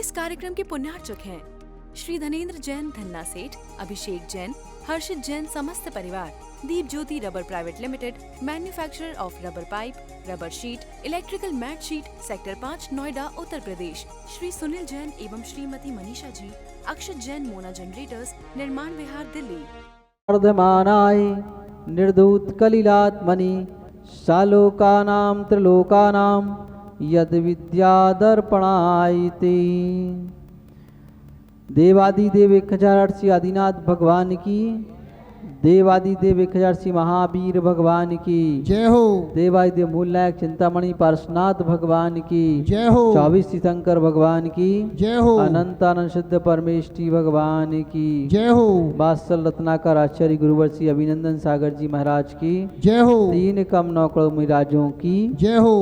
इस कार्यक्रम के पुण्यार्चक हैं श्री धनेन्द्र जैन धन्ना सेठ, अभिषेक जैन, हर्षित जैन समस्त परिवार, Deep Jyoti rubber private limited, manufacturer of rubber pipe, rubber sheet, electrical mat sheet, sector 5 Noida Uttar Pradesh, Shri Sunil Jain एवं श्रीमती मनीषा जी, अक्षत जैन मोना जनरेटर्स, निर्माण विहार दिल्ली। वर्धमानाय निर्धूत कलिलात्मनि सालोकानां त्रिलोकानां यद विद्यादर्पणायते। देवादिदेव 1008 आदिनाथ भगवान की, देवादिदेव 1008 महावीर भगवान की जय हो। देवादिदेव मूलनायक चिंतामणि पार्श्वनाथ भगवान की जय हो। 24 तीर्थंकर भगवान की जय हो। अनंत आनंद सिद्ध परमेष्टि भगवान की जय हो। वात्सल रत्नाकर आचार्य गुरुवर्षी अभिनंदन सागर जी महाराज की जय हो। 3 कम 9 करोड़ मिराजों की जय हो।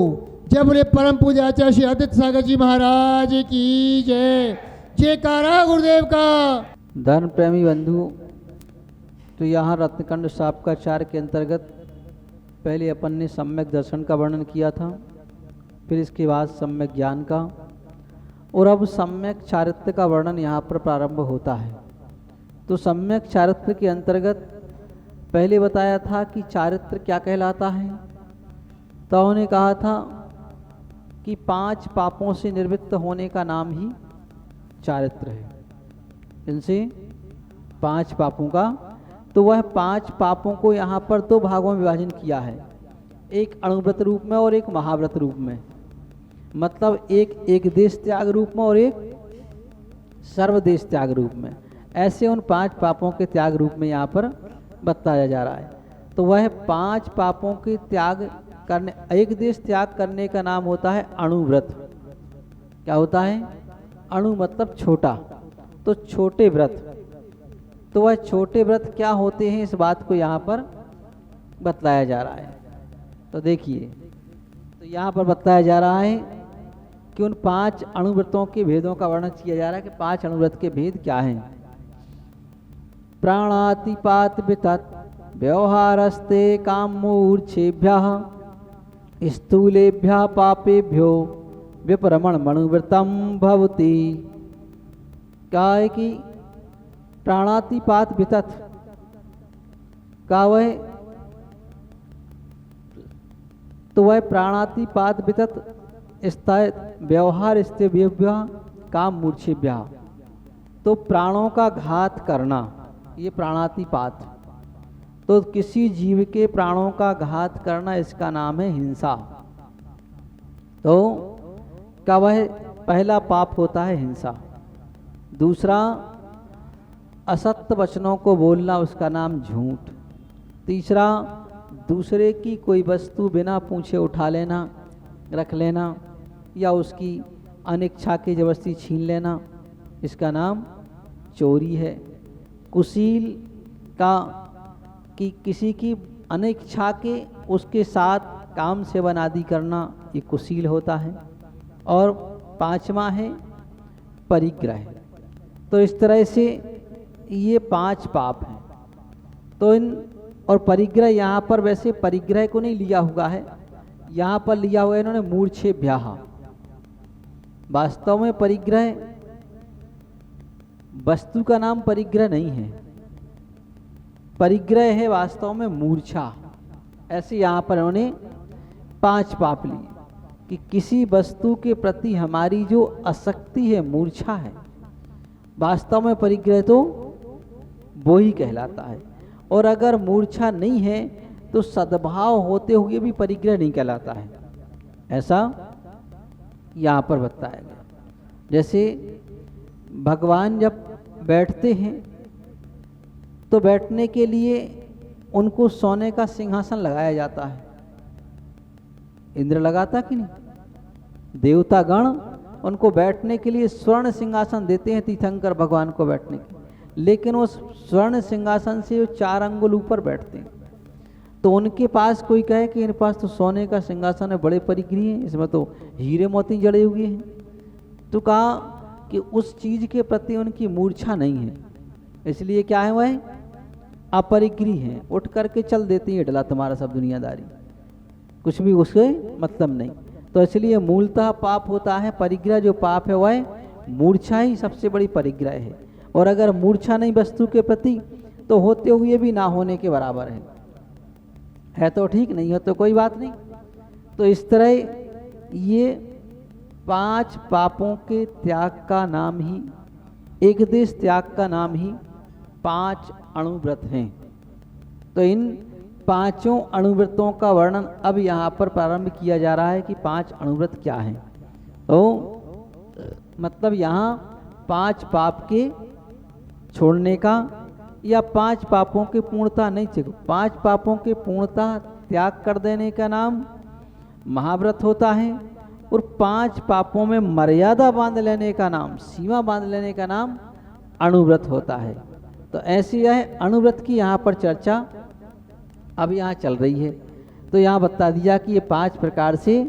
जय बोले परम पूज्य आचार्य श्री आदित्य सागर जी महाराज की जय। जयकारा गुरुदेव का। धर्म प्रेमी बंधु, तो यहाँ रत्नकंड शापकाचार्य के अंतर्गत पहले अपन ने सम्यक दर्शन का वर्णन किया था, फिर इसके बाद सम्यक ज्ञान का, और अब सम्यक चारित्र का वर्णन यहाँ पर प्रारंभ होता है। तो सम्यक चारित्र के अंतर्गत पहले बताया था कि चारित्र क्या कहलाता है। तो उन्होंने कहा था कि 5 पापों से निवृत्त होने का नाम ही चारित्र है। इनसे 5 पापों का, तो वह 5 पापों को यहाँ पर 2 भागों में विभाजन किया है, एक अणुव्रत रूप में और एक महाव्रत रूप में। मतलब एक देश त्याग रूप में और एक सर्वदेश त्याग रूप में। ऐसे उन 5 पापों के त्याग रूप में यहाँ पर बताया जा रहा है। तो वह 5 पापों के त्याग करने, एक देश त्याग करने का नाम होता है अणुव्रत। क्या होता है? अणु मतलब छोटा, तो छोटे व्रत। तो वह छोटे व्रत क्या होते हैं, इस बात को यहाँ पर बताया जा रहा है। तो देखिए, तो यहाँ पर बताया जा रहा है कि उन 5 अणुव्रतों के भेदों का वर्णन किया जा रहा है कि 5 अणुव्रत के भेद क्या हैं। प्राणातिपात वितत व्यवहारस्ते कामूर्छेभ्यः स्थूलेभ्यः पापेभ्यो विपरमण मणुव्रतम भवति। क्या है कि प्राणातिपात वितत का वह, तो वह प्राणातिपात वितत स्थाय व्यवहार स्थिभ्य काम मूर्छेभ्य, तो प्राणों का घात करना, ये प्राणातिपात। तो किसी जीव के प्राणों का घात करना, इसका नाम है हिंसा। तो का वह पहला पाप होता है हिंसा। दूसरा, असत्य वचनों को बोलना, उसका नाम झूठ। तीसरा, दूसरे की कोई वस्तु बिना पूछे उठा लेना, रख लेना, या उसकी अनिच्छा की जबरदस्ती छीन लेना, इसका नाम चोरी है। कुशील का कि किसी की अनिच्छा के उसके साथ काम सेवन आदि करना, ये कुशील होता है। और 5वां है परिग्रह। तो इस तरह से ये 5 पाप हैं। तो इन, और परिग्रह यहाँ पर वैसे परिग्रह को नहीं लिया हुआ है, यहाँ पर लिया हुआ है इन्होंने मूर्छेभ्यः। वास्तव में परिग्रह, वस्तु का नाम परिग्रह नहीं है, परिग्रह है वास्तव में मूर्छा। ऐसे यहाँ पर उन्होंने 5 पाप लिए कि किसी वस्तु के प्रति हमारी जो आसक्ति है, मूर्छा है, वास्तव में परिग्रह तो वो ही कहलाता है। और अगर मूर्छा नहीं है तो सद्भाव होते हुए भी परिग्रह नहीं कहलाता है, ऐसा यहाँ पर बताया गया। जैसे भगवान जब बैठते हैं तो बैठने के लिए उनको सोने का सिंहासन लगाया जाता है। इंद्र लगाता कि नहीं? देवतागण उनको बैठने के लिए स्वर्ण सिंहासन देते हैं तीर्थंकर भगवान को बैठने के, लेकिन उस स्वर्ण सिंहासन से 4 अंगुल ऊपर बैठते हैं। तो उनके पास कोई कहे कि इनके पास तो सोने का सिंहासन है, बड़े परिग्रही हैं, इसमें तो हीरे मोती जड़े हुए हैं। तो कहा कि उस चीज के प्रति उनकी मूर्छा नहीं है, इसलिए क्या है, वह अपरिग्रही हैं, उठ करके चल देती है, डला तुम्हारा सब दुनियादारी, कुछ भी उसके मतलब नहीं। तो इसलिए मूलतः पाप होता है परिग्रह। जो पाप है वह मूर्छा ही सबसे बड़ी परिग्रह है, और अगर मूर्छा नहीं वस्तु के प्रति तो होते हुए भी ना होने के बराबर है तो ठीक, नहीं हो तो कोई बात नहीं। तो इस तरह ये 5 पापों के त्याग का नाम ही, एक देश त्याग का नाम ही 5 अणुव्रत हैं। तो इन 5 अणुव्रतों का वर्णन अब यहाँ पर प्रारंभ किया जा रहा है कि 5 अणुव्रत क्या हैं। तो मतलब यहाँ 5 पाप के छोड़ने का या 5 पापों के पूर्णता नहीं चाहिए, 5 पापों के पूर्णता त्याग कर देने का नाम महाव्रत होता है, और 5 पापों में मर्यादा बांध लेने का नाम, सीमा बांध लेने का नाम अणुव्रत होता है। तो ऐसी यह अणुव्रत की यहाँ पर चर्चा अब यहाँ चल रही है। तो यहाँ बता दिया कि ये 5 प्रकार से,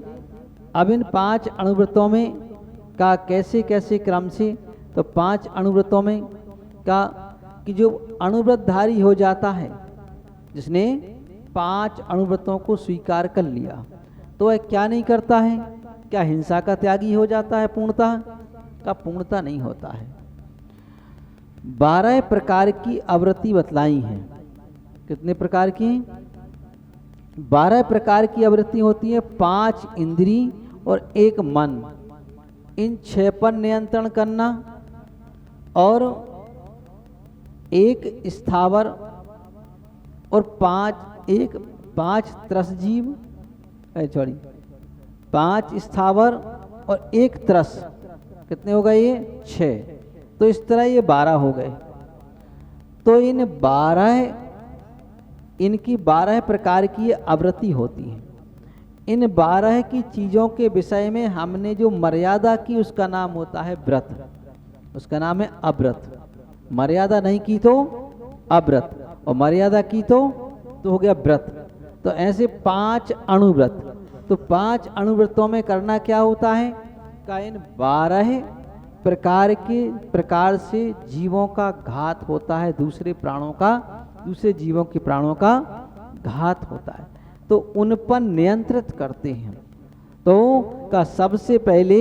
अब इन 5 अणुव्रतों में का कैसे कैसे क्रम से, तो 5 अणुव्रतों में का कि जो अणुव्रतधारी हो जाता है, जिसने 5 अणुव्रतों को स्वीकार कर लिया, तो वह क्या नहीं करता है, क्या हिंसा का त्यागी हो जाता है पूर्णतः? का पूर्णतः नहीं होता है। 12 प्रकार की आवृत्ति बतलाई हैं। कितने प्रकार की? 12 प्रकार की आवृत्ति होती है। 5 इंद्री और 1 मन, इन 6 पर नियंत्रण करना, और 1 स्थावर और 5 त्रस जीव, 5 स्थावर और 1 त्रस, कितने हो गए ये? 6। तो इस तरह ये 12 हो गए। तो इनकी 12 प्रकार की आवृत्ति होती है। इन 12 की चीज़ों के विषय में हमने जो मर्यादा की उसका नाम होता है व्रत, उसका नाम है अव्रत। मर्यादा नहीं की तो अव्रत, और मर्यादा की तो हो गया व्रत। तो ऐसे 5 अणुव्रत। तो 5 अणुव्रतों में करना क्या होता है? का इन 12 प्रकार से जीवों का घात होता है, दूसरे जीवों के प्राणों का घात होता है, तो उन पर नियंत्रित करते हैं। तो का सबसे पहले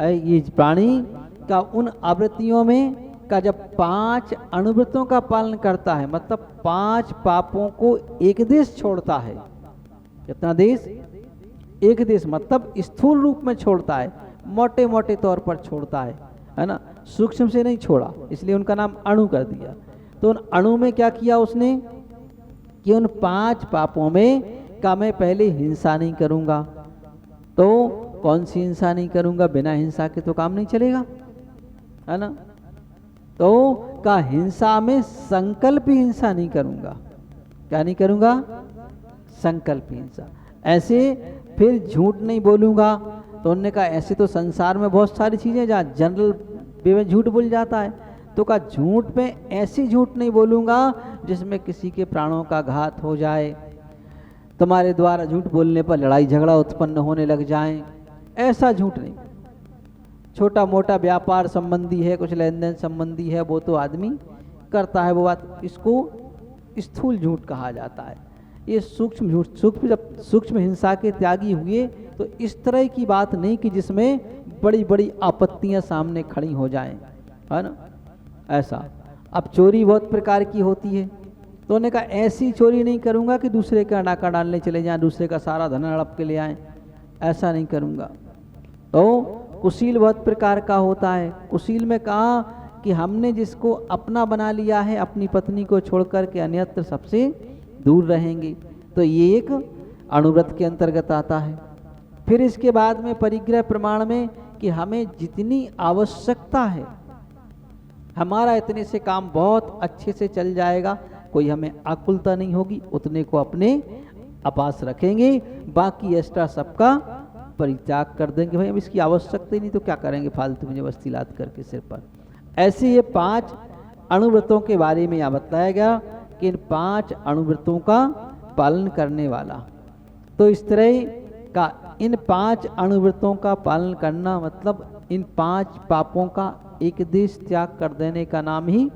ये प्राणी का उन आवृत्तियों में का जब 5 अणुव्रतों का पालन करता है, मतलब 5 पापों को एक देश छोड़ता है। कितना देश? एक देश, मतलब स्थूल रूप में छोड़ता है, मोटे मोटे तौर पर छोड़ता है ना, सूक्ष्म से नहीं छोड़ा, इसलिए उनका नाम अणु कर दिया। तो उन अणु में क्या किया उसने कि उन 5 पापों में का मैं पहले हिंसा नहीं करूंगा। तो कौन सी हिंसा नहीं करूंगा? बिना हिंसा के तो काम नहीं चलेगा, है ना। तो का हिंसा में संकल्प हिंसा नहीं करूंगा। क्या नहीं करूंगा? संकल्प हिंसा। ऐसे फिर झूठ नहीं बोलूंगा। तो उन्होंने कहा ऐसे तो संसार में बहुत सारी चीजें जहाँ जनरल वे में झूठ बोल जाता है, तो का झूठ में ऐसी झूठ नहीं बोलूंगा जिसमें किसी के प्राणों का घात हो जाए, तुम्हारे द्वारा झूठ बोलने पर लड़ाई झगड़ा उत्पन्न होने लग जाए, ऐसा झूठ नहीं। छोटा मोटा व्यापार संबंधी है, कुछ लेन देन संबंधी है, वो तो आदमी करता है वो बात, इसको स्थूल झूठ कहा जाता है। ये सूक्ष्म झूठ, सूक्ष्म हिंसा के त्यागी हुए तो इस तरह की बात नहीं कि जिसमें बड़ी बड़ी आपत्तियां सामने खड़ी हो जाएं, है ना, ऐसा। अब चोरी बहुत प्रकार की होती है, तो उन्होंने कहा ऐसी चोरी नहीं करूंगा कि दूसरे का डाका डालने चले जाएं, दूसरे का सारा धन हड़प के ले आएं, ऐसा नहीं करूंगा। तो कुशील बहुत प्रकार का होता है। कुशील में कहा कि हमने जिसको अपना बना लिया है, अपनी पत्नी को छोड़कर के अन्यत्र सबसे दूर रहेंगे, तो ये एक अणुव्रत के अंतर्गत आता है। फिर इसके बाद में परिग्रह प्रमाण में कि हमें जितनी आवश्यकता है, हमारा इतने से काम बहुत अच्छे से चल जाएगा, कोई हमें आकुलता नहीं होगी, उतने को अपने अपास रखेंगे, बाकी एक्स्ट्रा सबका परित्याग कर देंगे। भाई अब इसकी आवश्यकता ही नहीं तो क्या करेंगे, फालतू में जबरदस्ती लाद करके सिर पर। ऐसे ये 5 अणुव्रतों के बारे में यहाँ बताया गया कि इन 5 अणुव्रतों का पालन करने वाला, तो इस तरह का इन 5 अणुव्रतों का पालन करना मतलब इन 5 पापों का एक देश त्याग कर देने का नाम ही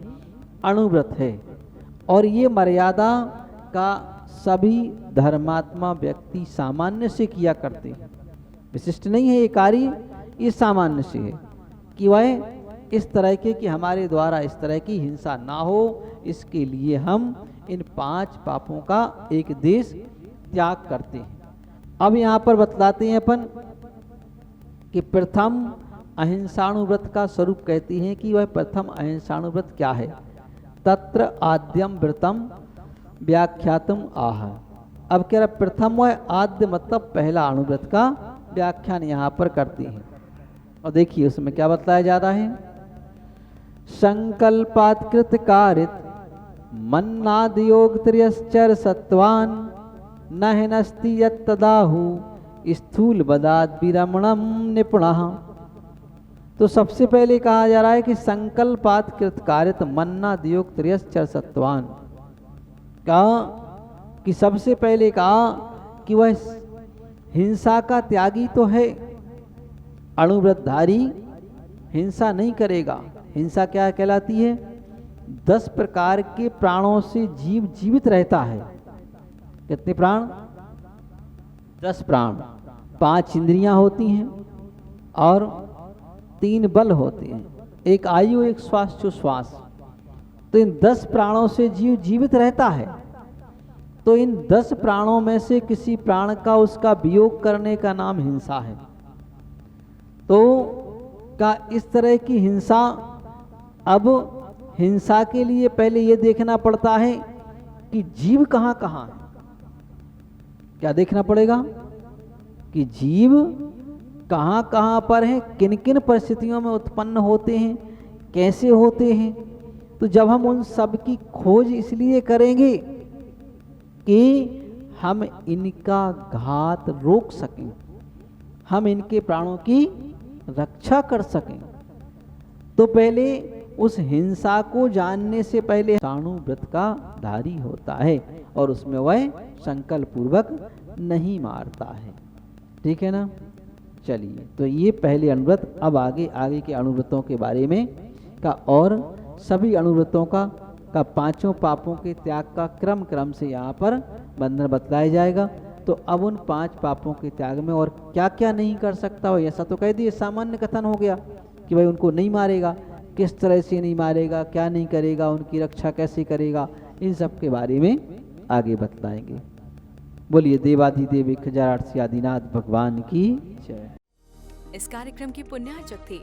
अणुव्रत है। और ये मर्यादा का सभी धर्मात्मा व्यक्ति सामान्य से किया करते हैं, विशिष्ट नहीं है ये कार्य, ये सामान्य से है। कि वह इस तरह के कि हमारे द्वारा इस तरह की हिंसा ना हो, इसके लिए हम इन 5 पापों का एक देश त्याग करते हैं। अब यहाँ पर बतलाते हैं अपन कि प्रथम अहिंसाणुव्रत का स्वरूप कहती हैं कि वह प्रथम अहिंसाणुव्रत क्या है। तत्र आद्यम व्रतम व्याख्यातम आह। अब कह रहा प्रथम वह आद्य मतलब पहला अणुव्रत का व्याख्यान यहाँ पर करती हैं। और देखिए उसमें क्या बतलाया जा रहा है। संकल्पात्कृत कारित मन्नाद योग त्रयश्चर सत्वान न हिनस्ति यत्तदाहु स्थूल बदाद विरमणम निपुणः। तो सबसे पहले कहा जा रहा है कि संकल्पात्कृत कारित मन्नाद योग त्रयश्चर सत्वान, कहा कि सबसे पहले कहा कि वह हिंसा का त्यागी तो है, अणुव्रतधारी हिंसा नहीं करेगा। हिंसा क्या कहलाती है? 10 प्रकार के प्राणों से जीव जीवित रहता है। कितने प्राण? 10 प्राण। 5 इंद्रियां होती हैं और 3 बल होते हैं, एक आयु, एक श्वास। तो इन 10 प्राणों से जीव जीवित रहता है। तो इन 10 प्राणों में से किसी प्राण का उसका वियोग करने का नाम हिंसा है। तो का इस तरह की हिंसा, अब हिंसा के लिए पहले ये देखना पड़ता है कि जीव कहाँ कहाँ है। क्या देखना पड़ेगा कि जीव कहाँ कहाँ पर है, किन किन परिस्थितियों में उत्पन्न होते हैं, कैसे होते हैं। तो जब हम उन सब की खोज इसलिए करेंगे कि हम इनका घात रोक सकें, हम इनके प्राणों की रक्षा कर सकें। तो पहले उस हिंसा को जानने से पहले अहिंसाणुव्रत का धारी होता है और उसमें वह संकल्प पूर्वक नहीं मारता है। ठीक है ना। चलिए, तो ये पहले अणुव्रत। अब आगे के अणुव्रतों के बारे में का और सभी अणुव्रतों का 5 पापों के त्याग का क्रम से यहाँ पर बंधन बतलाया जाएगा। तो अब उन 5 पापों के त्याग में और क्या क्या नहीं कर सकता हो, ऐसा तो कह दिए, सामान्य कथन हो गया कि भाई उनको नहीं मारेगा, किस तरह से नहीं मारेगा, क्या नहीं करेगा, उनकी रक्षा कैसे करेगा, इन सब के बारे में आगे बतलाएंगे। बोलिए देवाधिदेव 1008 आदिनाथ भगवान की जय। इस कार्यक्रम के पुण्यार्चक थे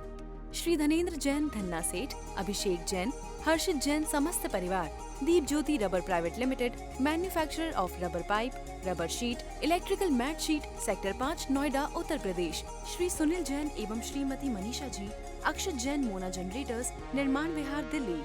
श्री धनेंद्र जैन धन्ना सेठ, अभिषेक जैन, हर्षित जैन समस्त परिवार। Deep Jyoti rubber private limited, manufacturer of rubber pipe, rubber sheet, electrical mat sheet, sector 5, Noida, Uttar Pradesh. Shri Sunil Jain एवं श्रीमती मनीषा जी, अक्षत जैन मोना जनरेटर्स, निर्माण विहार, दिल्ली।